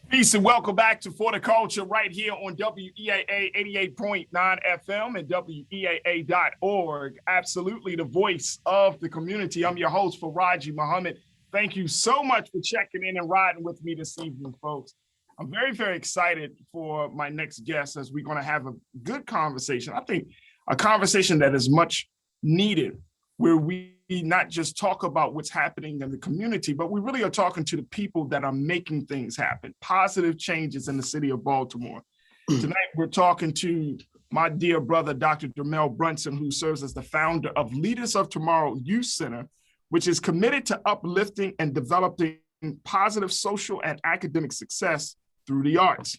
Peace and welcome back to For the Culture right here on WEAA 88.9 FM and WEAA.org. Absolutely the voice of the community. I'm your host, Farajii Muhammad. Thank you so much for checking in and riding with me this evening, folks. I'm very, very excited for my next guest as we're going to have a good conversation. I think a conversation that is much needed, where we not just talk about what's happening in the community, but we really are talking to the people that are making things happen, positive changes in the city of Baltimore. Tonight, we're talking to my dear brother, Dr. Dermell Brunson, who serves as the founder of Leaders of Tomorrow Youth Center, which is committed to uplifting and developing positive social and academic success through the arts.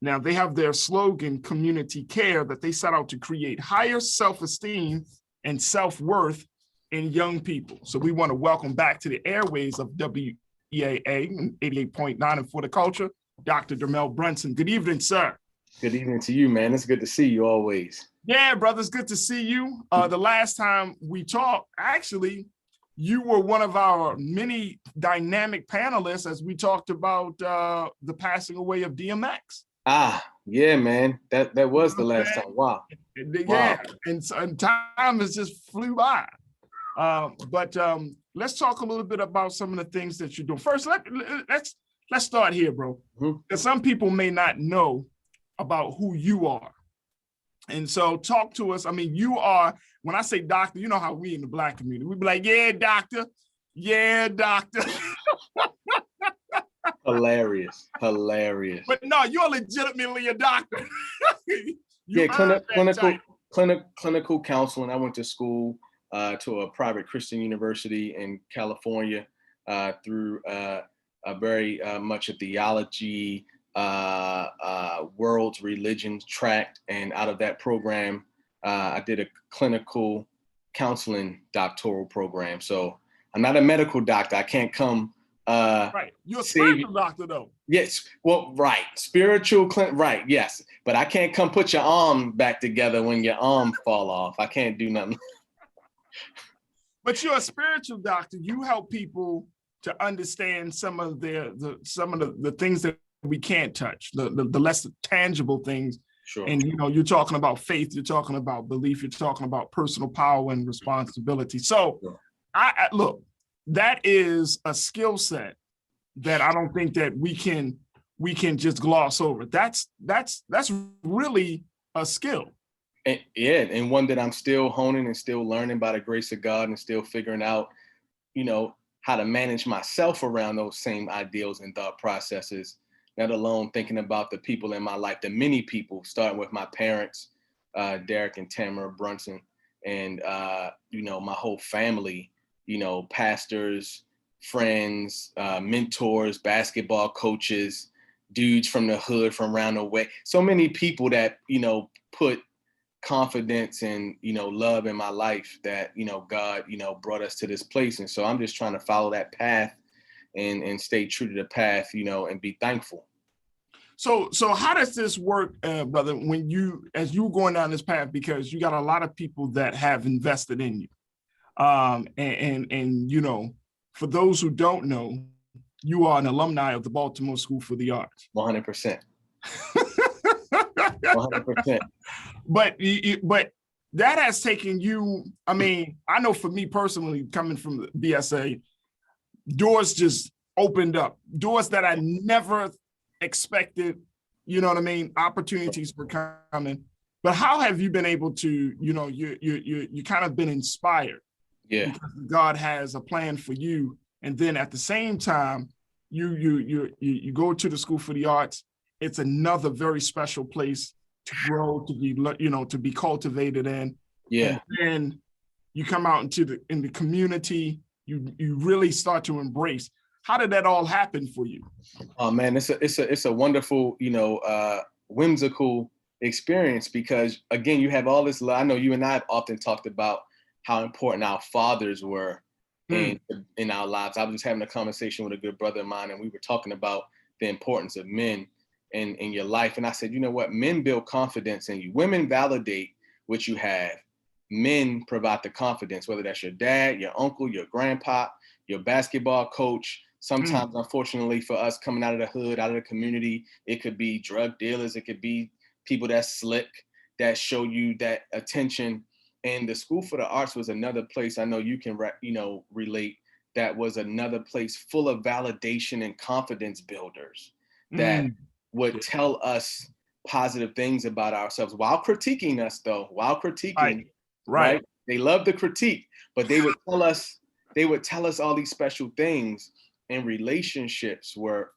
Now, they have their slogan, community care, that they set out to create higher self-esteem and self-worth in young people. So we want to welcome back to the airways of WEAA 88.9 and For the Culture, Dr. Dermell Brunson. Good evening, sir. Good evening to you, man. It's good to see you always. Yeah, brother, it's good to see you. The last time we talked, actually, you were one of our many dynamic panelists as we talked about the passing away of DMX. Yeah, man. That was the last time. Wow. Yeah, and time has just flew by. But let's talk a little bit about some of the things that you're doing. First, let's start here, bro. Because some people may not know about who you are. And so talk to us. I mean, you are, when I say doctor, you know how we in the Black community, we be like, yeah, doctor. Yeah, doctor. Hilarious. But no, you're legitimately a doctor. Clinical counseling. I went to school to a private Christian university in California through a very much a theology, world's religions tract. And out of that program, I did a clinical counseling doctoral program. So I'm not a medical doctor. I can't come. Right. You're a spiritual doctor, though. Yes. Well, right. Spiritual, right. Yes. But I can't come put your arm back together when your arm fall off. I can't do nothing. But you're a spiritual doctor. You help people to understand some of the things that we can't touch, the less tangible things. Sure. And you're talking about faith, you're talking about belief, you're talking about personal power and responsibility. So sure. I look, that is a skill set that I don't think that we can just gloss over. That's really a skill. And one that I'm still honing and still learning by the grace of God and still figuring out, how to manage myself around those same ideals and thought processes, let alone thinking about the people in my life, the many people, starting with my parents, Derek and Tamara Brunson, and, my whole family, pastors, friends, mentors, basketball coaches, dudes from the hood, from around the way. So many people that, put confidence and, love in my life that, God, brought us to this place. And so I'm just trying to follow that path and stay true to the path, and be thankful. So how does this work, brother, as you're going down this path, because you got a lot of people that have invested in you. And for those who don't know, you are an alumni of the Baltimore School for the Arts. 100%. 100%. But that has taken you, I mean, I know for me personally, coming from the BSA, doors just opened up, doors that I never expected, opportunities were coming. But how have you been able to, you kind of been inspired? Yeah. Because God has a plan for you. And then at the same time, you go to the School for the Arts. It's another very special place to grow, to be cultivated in. Yeah. And then you come out in the community, you really start to embrace. How did that all happen for you? Oh man, it's a wonderful, whimsical experience, because again, you have all this love. I know you and I have often talked about how important our fathers were in our lives. I was just having a conversation with a good brother of mine, and we were talking about the importance of men in your life. And I said, you know what? Men build confidence in you. Women validate what you have. Men provide the confidence, whether that's your dad, your uncle, your grandpa, your basketball coach, Sometimes, unfortunately for us coming out of the hood, out of the community, it could be drug dealers, it could be people that slick, that show you that attention. And the School for the Arts was another place, I know you can, relate, that was another place full of validation and confidence builders that would tell us positive things about ourselves while critiquing us, though, right? They love the critique, but they would tell us all these special things. And relationships were,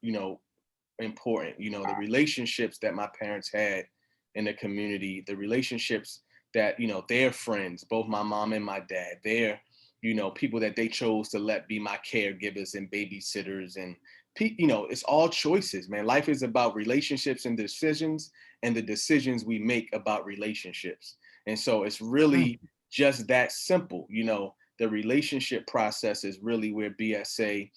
important. The relationships that my parents had in the community, the relationships that, their friends, both my mom and my dad, their, people that they chose to let be my caregivers and babysitters. And, it's all choices, man. Life is about relationships and decisions, and the decisions we make about relationships. And so it's really just that simple. The relationship process is really where BSA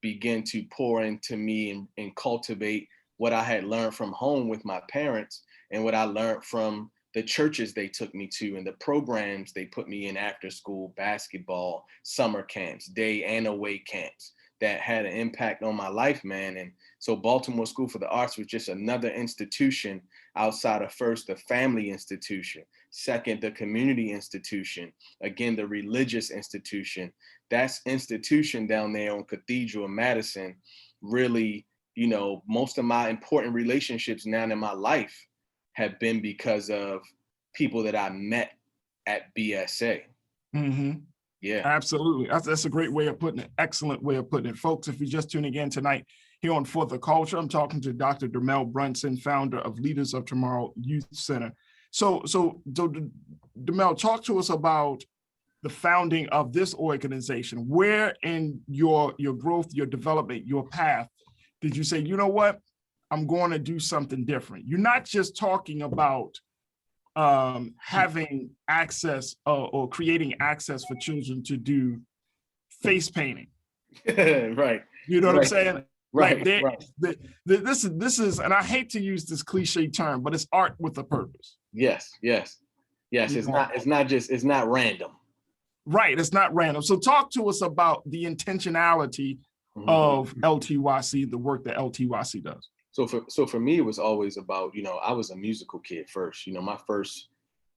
began to pour into me and cultivate what I had learned from home with my parents and what I learned from the churches they took me to and the programs they put me in after school, basketball, summer camps, day and away camps that had an impact on my life, man. And so Baltimore School for the Arts was just another institution outside of, first, the family institution, second, the community institution, again, the religious institution. That's institution down there on Cathedral in Madison. Really, most of my important relationships now in my life have been because of people that I met at BSA. Yeah, absolutely. That's a great way of putting it. Excellent way of putting it. Folks, if you're just tuning in tonight here on For the Culture, I'm talking to Dr. Dermell Brunson, founder of Leaders of Tomorrow Youth Center. So Dermell, talk to us about the founding of this organization. Where in your growth, your development, your path, did you say, you know what, I'm going to do something different? You're not just talking about having access or creating access for children to do face painting. Right. You know what I'm saying? Right. This is, and I hate to use this cliche term, but it's art with a purpose. Yes. It's not random. Right. It's not random. So talk to us about the intentionality of LTYC, the work that LTYC does. So for me, it was always about, I was a musical kid first. My first,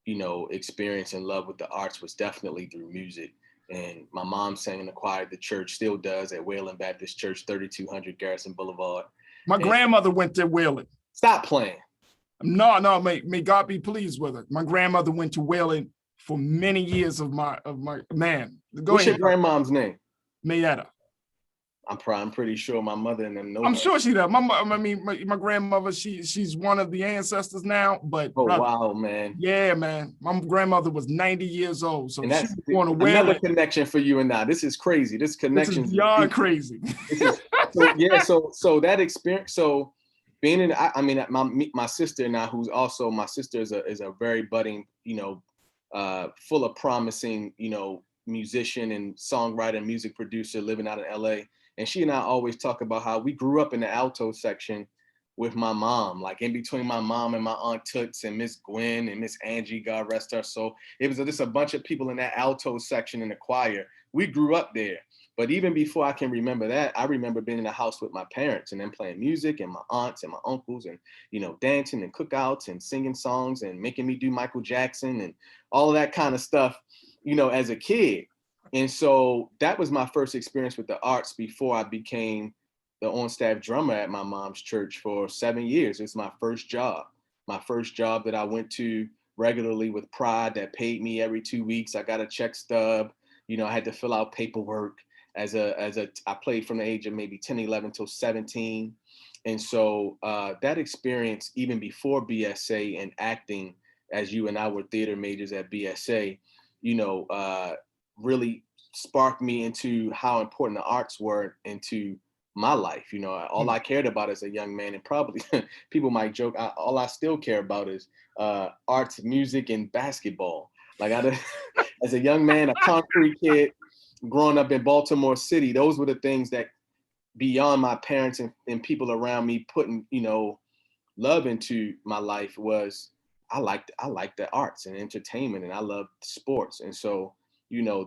experience in love with the arts was definitely through music. And my mom sang in the choir at the church, still does, at Wayland Baptist Church, 3200 Garrison Boulevard. My grandmother went to Wayland. Stop playing. No, may God be pleased with her. My grandmother went to Wayland for many years of my man. What's your grandmom's name? Mayetta. I'm pretty sure my mother and them know. I'm sure she does. My grandmother, she's one of the ancestors now. But wow, man. Yeah, man. My grandmother was 90 years old, so and that's she was born to another connection for you and I. This is crazy. This connection is beyond crazy. So that experience. So being in, my sister and I, who's also my sister is a very budding, full of promising, musician and songwriter, music producer living out in LA. And she and I always talk about how we grew up in the alto section with my mom, like in between my mom and my Aunt Toots and Miss Gwen and Miss Angie, God rest her soul. It was just a bunch of people in that alto section in the choir. We grew up there. But even before I can remember that, I remember being in the house with my parents and them playing music and my aunts and my uncles and, dancing and cookouts and singing songs and making me do Michael Jackson and all of that kind of stuff, as a kid. And so that was my first experience with the arts before I became the on-staff drummer at my mom's church for 7 years. It's my first job that I went to regularly with pride, that paid me every 2 weeks. I got a check stub. I had to fill out paperwork I played from the age of maybe 10, 11 till 17. And so that experience, even before BSA and acting, as you and I were theater majors at BSA, really sparked me into how important the arts were into my life. All I cared about as a young man, and probably people might joke, all I still care about is arts, music, and basketball. Like as a young man, a concrete kid growing up in Baltimore City, those were the things that, beyond my parents and people around me putting, love into my life, was I liked the arts and entertainment, and I loved sports. And so,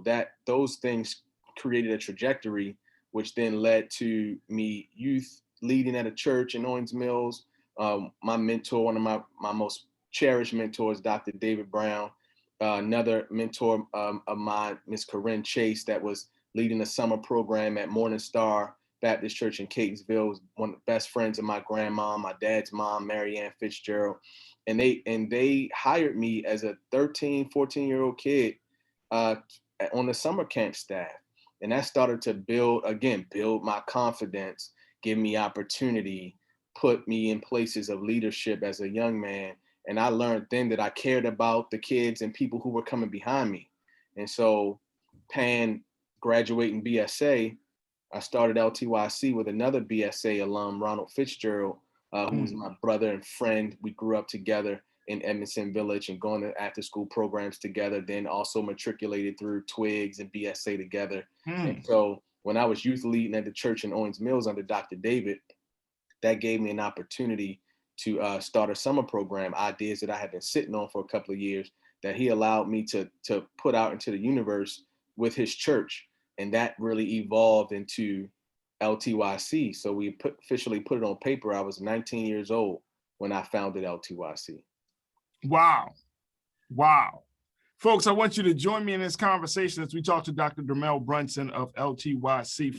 that those things created a trajectory which then led to me youth leading at a church in Owings Mills. My mentor, one of my most cherished mentors, Dr. David Brown, another mentor of mine, Miss Corinne Chase, that was leading the summer program at Morning Star Baptist Church in Catonsville, one of the best friends of my grandma, my dad's mom, Mary Ann Fitzgerald. And they hired me as a 13, 14-year-old kid on the summer camp staff. And that started to build my confidence, give me opportunity, put me in places of leadership as a young man. And I learned then that I cared about the kids and people who were coming behind me. And so graduating BSA, I started LTYC with another BSA alum, Ronald Fitzgerald, who was my brother and friend. We grew up together in Edmondson Village and going to after school programs together, then also matriculated through Twigs and BSA together. And so when I was youth leading at the church in Owings Mills under Dr. David, that gave me an opportunity to start a summer program, ideas that I had been sitting on for a couple of years that he allowed me to put out into the universe with his church. And that really evolved into LTYC. So we officially put it on paper. I was 19 years old when I founded LTYC. Wow. Folks, I want you to join me in this conversation as we talk to Dr. Dermell Brunson of LTYC,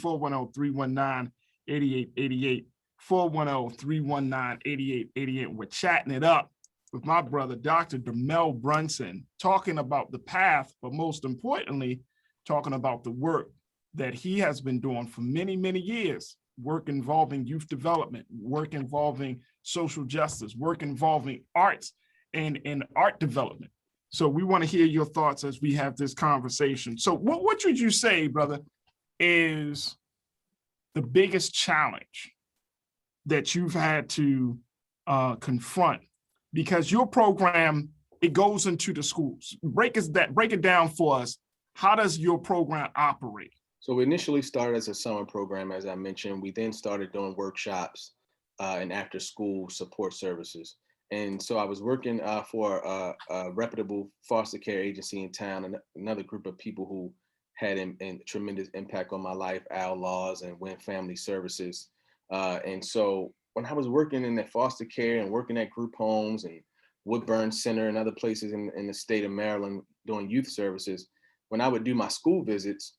410-319-8888, 410-319-8888. We're chatting it up with my brother, Dr. Dermell Brunson, talking about the path, but most importantly, talking about the work that he has been doing for many, many years, work involving youth development, work involving social justice, work involving arts and art development. So we want to hear your thoughts as we have this conversation. So what would you say, brother, is the biggest challenge that you've had to confront? Because your program, it goes into the schools. Break it down for us. How does your program operate? So we initially started as a summer program, as I mentioned. We then started doing workshops and after school support services. And so I was working for a reputable foster care agency in town, and another group of people who had a tremendous impact on my life, Al Laws and Win Family Services. And so when I was working in that foster care and working at group homes and Woodburn Center and other places in the state of Maryland doing youth services, when I would do my school visits,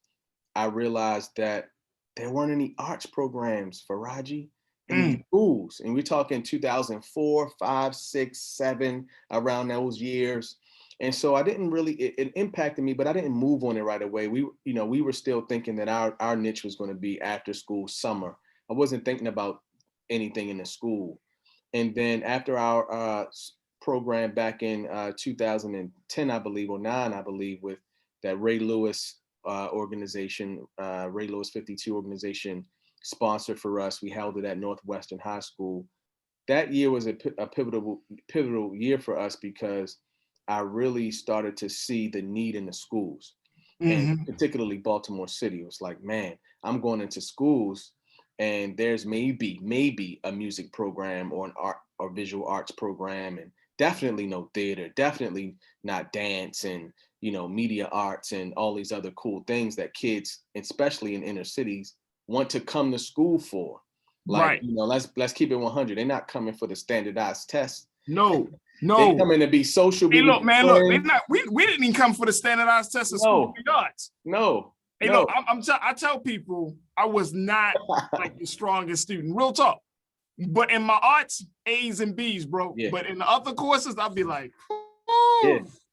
I realized that there weren't any arts programs, Farajii, in the schools. And we're talking 2004, 5, 6, 7, around those years. And so I didn't really, it impacted me, but I didn't move on it right away. We were still thinking that our niche was going to be after school summer. I wasn't thinking about anything in the school. And then after our program back in 2010, I believe, or 9, I believe, with that Ray Lewis organization, Ray Lewis 52 organization sponsored for us. We held it at Northwestern High School. That year was a pivotal year for us because I really started to see the need in the schools, and particularly Baltimore City. It was like, man, I'm going into schools and there's maybe a music program or an art or visual arts program, and definitely no theater, definitely not dance and media arts and all these other cool things that kids, especially in inner cities, want to come to school for. Like, right. Let's keep it 100. They're not coming for the standardized test. No. They coming to be social. Hey, look, man, we didn't even come for the standardized test of school of arts. No. Hey, look, I tell people I was not like the strongest student. Real talk. But in my arts, A's and B's, bro. Yeah. But in the other courses, I'll be like,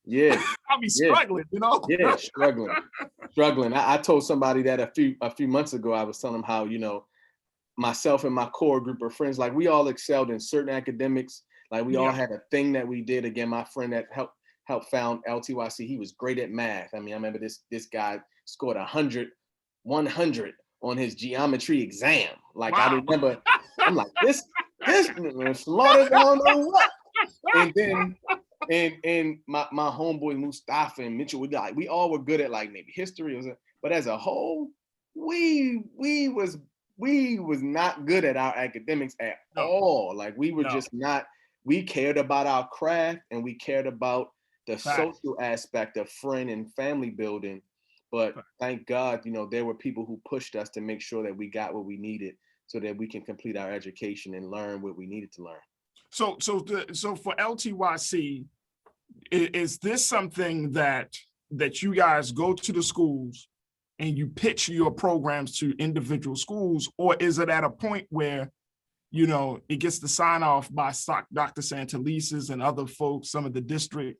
yeah. I'll be struggling, Yeah, struggling. I told somebody that a few months ago. I was telling them how, myself and my core group of friends, like we all excelled in certain academics. Like we all had a thing that we did. Again, my friend that helped found LTYC, he was great at math. I mean, I remember this guy scored 100 on his geometry exam. Like, wow. I remember, I'm like, this smarter than I don't know what. And then, and my homeboy Mustafa and Mitchell, we all were good at like maybe history, but as a whole, we was not good at our academics at all. Like we were just not. We cared about our craft and we cared about the social aspect of friend and family building, But thank God, there were people who pushed us to make sure that we got what we needed so that we can complete our education and learn what we needed to learn. So for LTYC, is this something that you guys go to the schools and you pitch your programs to individual schools, or is it at a point where, it gets the sign off by Dr. Santelises and other folks, some of the district,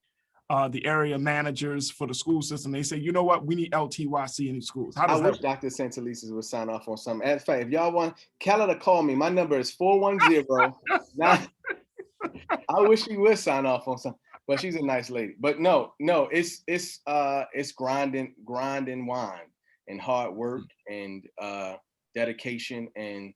the area managers for the school system? They say, you know what, we need LTYC in these schools. How does I wish Dr. Santelises would sign off on something. In fact, if y'all want Calla to call me, my number is 410. I wish she would sign off on something, but she's a nice lady. But no, it's grind and wine and hard work and dedication and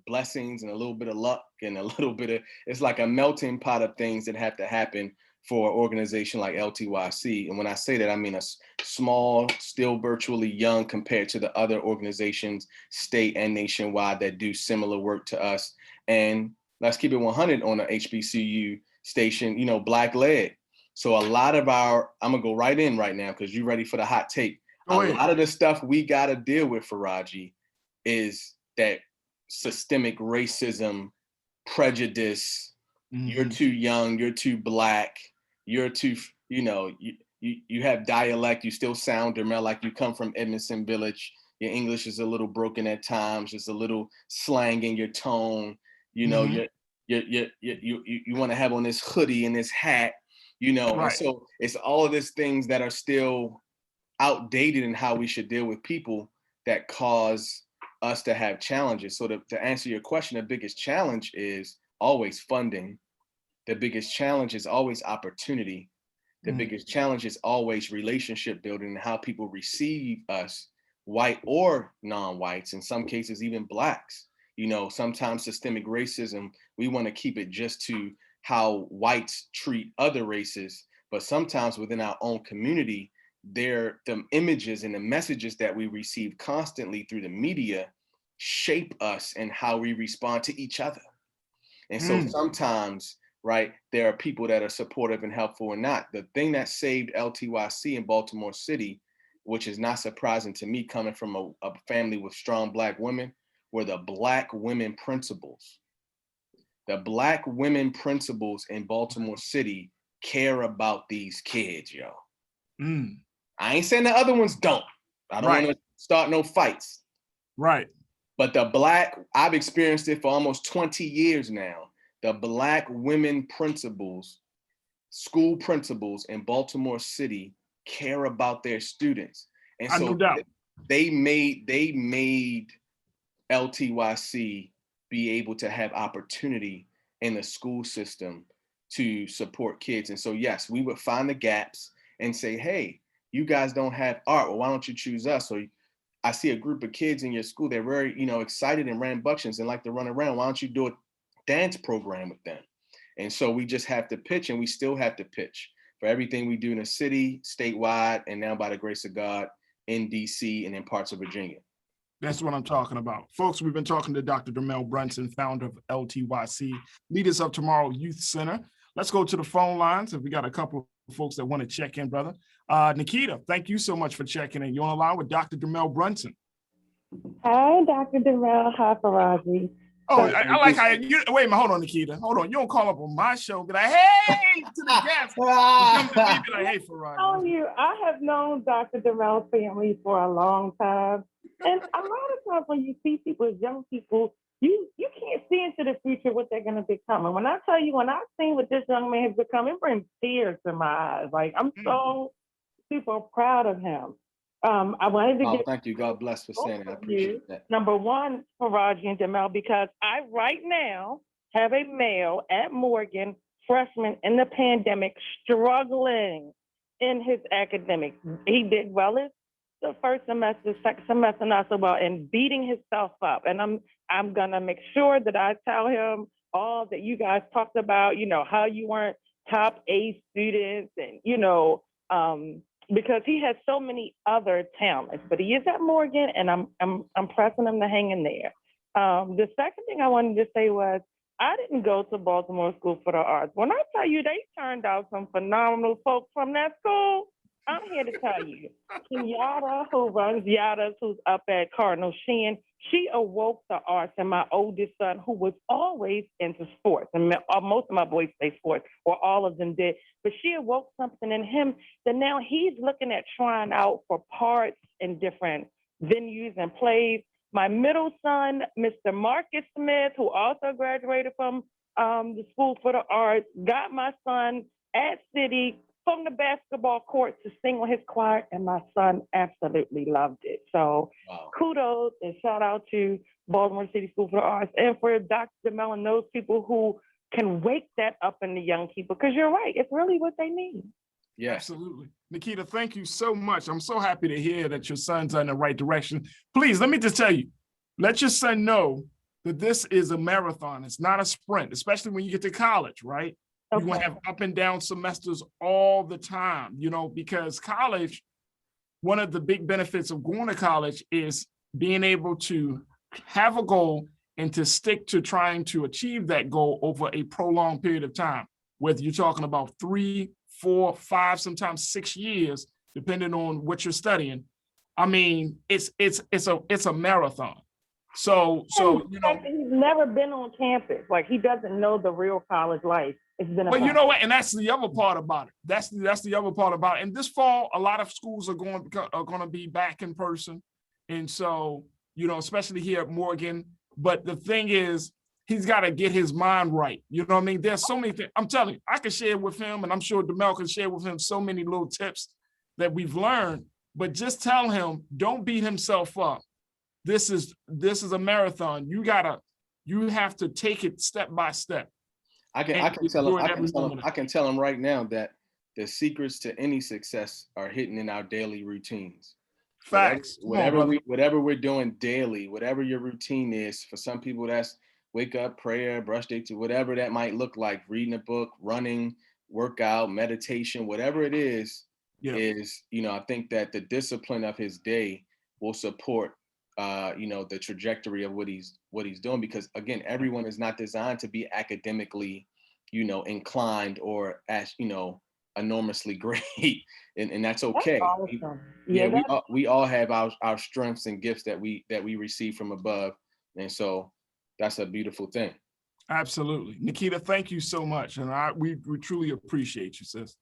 blessings and a little bit of luck and a little bit of, it's like a melting pot of things that have to happen for an organization like LTYC. And when I say that, I mean a small, still virtually young compared to the other organizations, state and nationwide, that do similar work to us. And let's keep it 100 on the HBCU station, Black led. So a lot of I'm gonna go right in right now because you're ready for the hot take. A lot of the stuff we gotta deal with, Farajii, is that systemic racism, prejudice. Mm-hmm. You're too young, you're too Black, you're too, you have dialect, you still sound, Dermell, like you come from Edmondson Village. Your English is a little broken at times, just a little slang in your tone. Mm-hmm. You want to have on this hoodie and this hat, right. And so it's all of these things that are still outdated in how we should deal with people that cause us to have challenges. So to answer your question, the biggest challenge is always funding. The biggest challenge is always opportunity. The biggest challenge is always relationship building and how people receive us, white or non-whites, in some cases even Blacks. Sometimes systemic racism, we want to keep it just to how whites treat other races, but sometimes within our own community, the images and the messages that we receive constantly through the media shape us and how we respond to each other. And so sometimes, right, there are people that are supportive and helpful or not. The thing that saved LTYC in Baltimore City, which is not surprising to me coming from a family with strong Black women, were the Black women principals. The Black women principals in Baltimore City care about these kids, yo. I ain't saying the other ones don't. I don't want to start no fights. Right. But the Black, I've experienced it for almost 20 years now. The Black women principals, school principals in Baltimore City care about their students. And so no doubt. they made LTYC be able to have opportunity in the school system to support kids. And so, yes, we would find the gaps and say, hey, you guys don't have art. Well, why don't you choose us? So I see a group of kids in your school. They're very, excited and rambunctious and like to run around. Why don't you do a dance program with them? And so we just have to pitch, and we still have to pitch for everything we do in the city, statewide, and now by the grace of God in DC and in parts of Virginia. That's what I'm talking about. Folks, we've been talking to Dr. Dermell Brunson, founder of LTYC, Leaders of Tomorrow Youth Center. Let's go to the phone lines. If we got a couple of folks that want to check in, brother. Nikita, thank you so much for checking in. You're on the line with Dr. Dermell Brunson. Hi, Dr. Dermell. Hi, Farajii. Oh, I like how you wait a minute. Hold on, Nikita. Hold on. You don't call up on my show. Be like, hey, to the guest. Come to me, be like, hey, Farajii. I have known Dr. Dermell's family for a long time. And a lot of times when you see people, young people, you can't see into the future what they're going to become. And when I tell you, when I've seen what this young man has become, it brings tears to my eyes. Like, I'm so super proud of him. I wanted to thank you. God bless for saying it. I appreciate that. Number one, Farajii and Dermell, because I right now have a male at Morgan, freshman in the pandemic, struggling in his academics. He did well as the first semester, second semester, not so well, and beating himself up. And I'm gonna make sure that I tell him all that you guys talked about, how you weren't top A students and, because he has so many other talents, but he is at Morgan, and I'm pressing him to hang in there. The second thing I wanted to say was, I didn't go to Baltimore School for the Arts. When I tell you, they turned out some phenomenal folks from that school. I'm here to tell you, Kenyatta, who runs Yatta's, who's up at Cardinal Sheehan, she awoke the arts in my oldest son, who was always into sports. And most of my boys play sports, or all of them did. But she awoke something in him that now he's looking at trying out for parts in different venues and plays. My middle son, Mr. Marcus Smith, who also graduated from the School for the Arts, got my son at City from the basketball court to sing on his choir, and my son absolutely loved it. So kudos and shout out to Baltimore City School for the Arts and for Dr. Dermell and those people who can wake that up in the young people, because you're right, it's really what they need. Yeah, absolutely. Nikita, thank you so much. I'm so happy to hear that your son's in the right direction. Please, let me just tell you, let your son know that this is a marathon. It's not a sprint, especially when you get to college, right? Okay. You're going to have up and down semesters all the time, you know, because college, one of the big benefits of going to college is being able to have a goal and to stick to trying to achieve that goal over a prolonged period of time, whether you're talking about 3, 4, 5, sometimes 6 years, depending on what you're studying. I mean, it's a marathon. So you know, he's never been on campus. Like, he doesn't know the real college life. It's been. But you know what? And that's the other part about it. That's the other part about it. And this fall, a lot of schools are going to be back in person, and so, you know, especially here at Morgan. But the thing is, he's got to get his mind right. You know what I mean? There's so many things. I'm telling you, I can share with him, and I'm sure Dermell can share with him so many little tips that we've learned. But just tell him, don't beat himself up. This is a marathon. You have to take it step by step. I can tell him right now that the secrets to any success are hidden in our daily routines. Facts. Whatever we're doing daily, whatever your routine is. For some people, that's wake up, prayer, brush teeth, whatever that might look like. Reading a book, running, workout, meditation, whatever it is. You know, I think that the discipline of his day will support you know, the trajectory of what he's doing, because again, everyone is not designed to be academically, you know, inclined or as, you know, enormously great, and that's okay. That's awesome. We all have our strengths and gifts that we receive from above, and so that's a beautiful thing. Absolutely. Nikita, thank you so much, and we truly appreciate you, sis.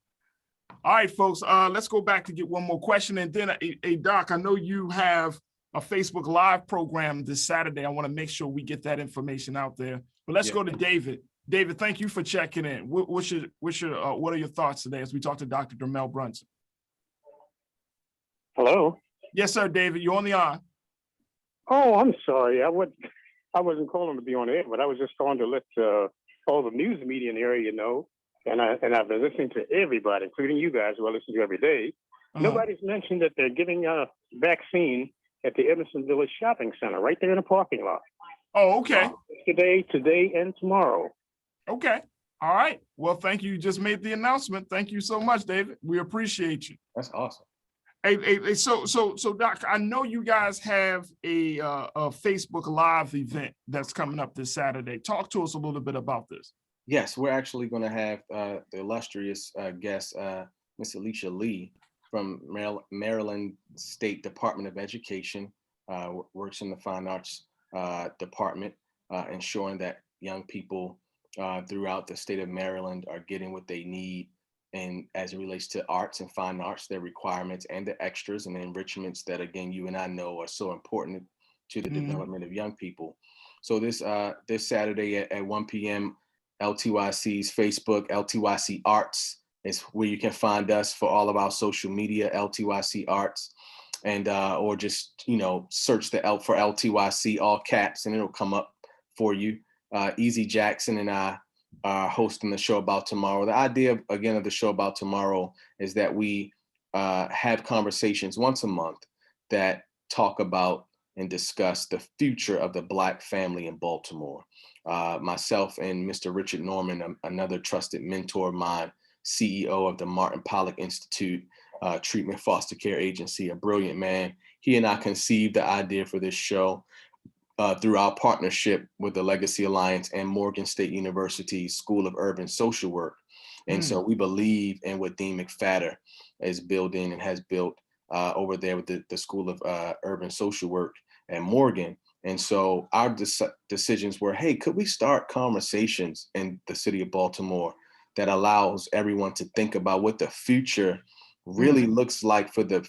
All right, folks, let's go back to get one more question, and then Doc, I know you have a Facebook Live program this Saturday. I want to make sure we get that information out there. But let's go to David. David, thank you for checking in. What are your thoughts today as we talk to Dr. Dermell Brunson? Hello. Yes, sir, David. You're on the on. Oh, I'm sorry. I wasn't calling to be on air, but I was just calling to let all the news media in the area know. And I've been listening to everybody, including you guys, who I listen to every day. Nobody's mentioned that they're giving a vaccine at the Emerson Village Shopping Center, right there in the parking lot. Oh, okay. Today, and tomorrow. Okay. All right. Well, thank you. You just made the announcement. Thank you so much, David. We appreciate you. That's awesome. Hey, so Doc, I know you guys have a Facebook Live event that's coming up this Saturday. Talk to us a little bit about this. Yes, we're actually going to have the illustrious guest, Miss Alicia Lee, from Maryland State Department of Education, works in the Fine Arts Department, ensuring that young people throughout the state of Maryland are getting what they need, and as it relates to arts and fine arts, their requirements and the extras and the enrichments that, again, you and I know are so important to the development of young people. So this Saturday at 1 p.m., LTYC's Facebook, LTYC Arts, is where you can find us for all of our social media, LTYC Arts, and or just, you know, search for LTYC, all caps, and it'll come up for you. Easy Jackson and I are hosting the show about tomorrow. The idea, again, of the show about tomorrow is that we have conversations once a month that talk about and discuss the future of the Black family in Baltimore. Myself and Mr. Richard Norman, another trusted mentor of mine, CEO of the Martin Pollock Institute Treatment Foster Care Agency, a brilliant man. He and I conceived the idea for this show through our partnership with the Legacy Alliance and Morgan State University's School of Urban Social Work. And so we believe in what Dean McFadder is building and has built over there with the School of Urban Social Work at Morgan. And so our decisions were, hey, could we start conversations in the city of Baltimore that allows everyone to think about what the future really looks like for the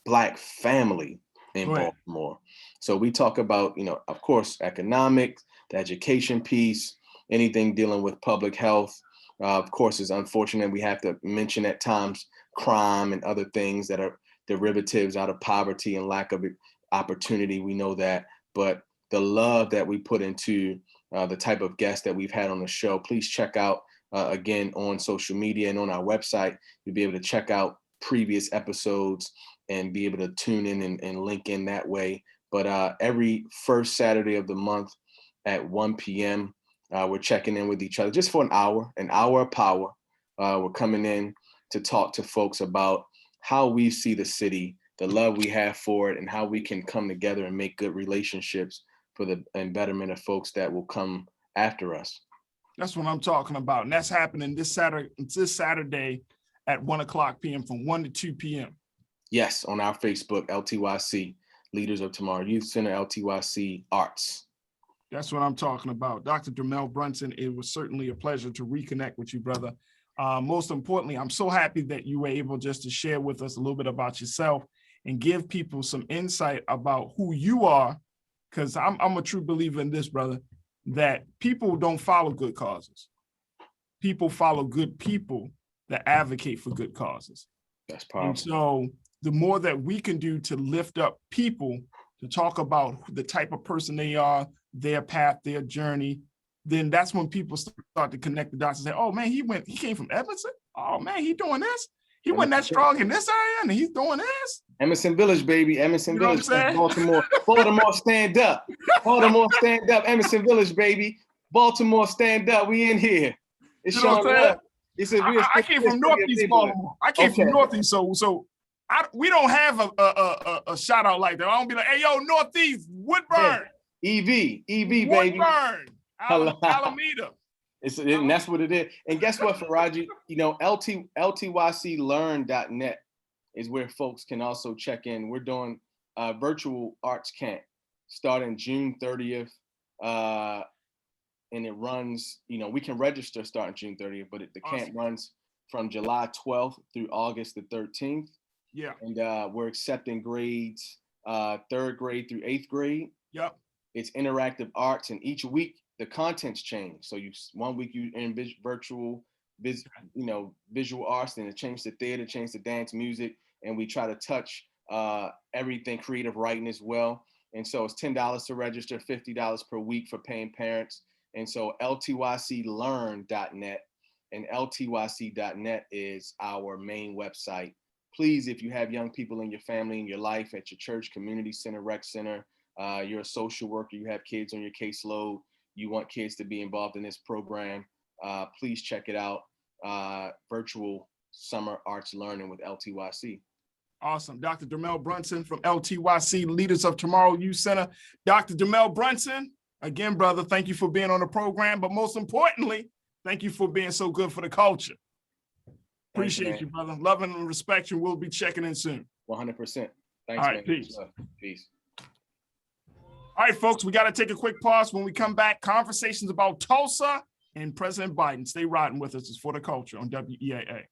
Black family in Baltimore. So we talk about, of course, economics, the education piece, anything dealing with public health. Of course, it's unfortunate we have to mention at times crime and other things that are derivatives out of poverty and lack of opportunity. We know that, but the love that we put into the type of guests that we've had on the show, please check out again on social media and on our website. You'll be able to check out previous episodes and be able to tune in and link in that way. But every first Saturday of the month at 1 p.m., we're checking in with each other just for an hour of power. We're coming in to talk to folks about how we see the city, the love we have for it, and how we can come together and make good relationships for the betterment of folks that will come after us. That's what I'm talking about. And that's happening this Saturday at 1:00 p.m. from 1 to 2 p.m. Yes, on our Facebook, LTYC, Leaders of Tomorrow Youth Center, LTYC Arts. That's what I'm talking about. Dr. Dermell Brunson, it was certainly a pleasure to reconnect with you, brother. Most importantly, I'm so happy that you were able just to share with us a little bit about yourself and give people some insight about who you are, because I'm a true believer in this, brother, that people don't follow good causes. People follow good people that advocate for good causes. That's powerful. And so the more that we can do to lift up people, to talk about the type of person they are, their path, their journey, then that's when people start to connect the dots and say, oh man, he came from Evanston. Oh man, he doing this. He wasn't that strong in this area and he's doing this. Emerson Village, baby. Emerson Village. Baltimore. Baltimore, stand up. Baltimore, stand up. Emerson Village, baby. Baltimore, stand up. We in here. It's Sean Love. I came from Northeast Baltimore. I came from Northeast, so we don't have a shout out like that. I don't be like, hey, yo, Northeast, Woodburn. EV, baby. Woodburn, Alameda. And that's what it is. And guess what, Farajii? LTYClearn.net is where folks can also check in. We're doing a virtual arts camp starting June 30th. And it runs, we can register starting June 30th, but the camp runs from July 12th through August the 13th. Yeah. And we're accepting grades, 3rd grade through 8th grade. Yep. It's interactive arts, and each week the contents change. So one week you in virtual, visual arts, then it changed to theater, changed to dance, music, and we try to touch everything creative writing as well. And so it's $10 to register, $50 per week for paying parents. And so LTYClearn.net and LTYC.net is our main website. Please, if you have young people in your family, in your life, at your church, community center, rec center, you're a social worker, you have kids on your caseload, you want kids to be involved in this program, please check it out. Virtual Summer Arts Learning with LTYC. Awesome. Dr. Dermell Brunson from LTYC, Leaders of Tomorrow Youth Center. Dr. Dermell Brunson, again, brother, thank you for being on the program, but most importantly, thank you for being so good for the culture. Appreciate you, brother. Love and respect you. We'll be checking in soon. 100%. Thanks, all right, man. Peace. Peace. All right, folks, we got to take a quick pause. When we come back, conversations about Tulsa and President Biden. Stay riding with us. It's For the Culture on WEAA.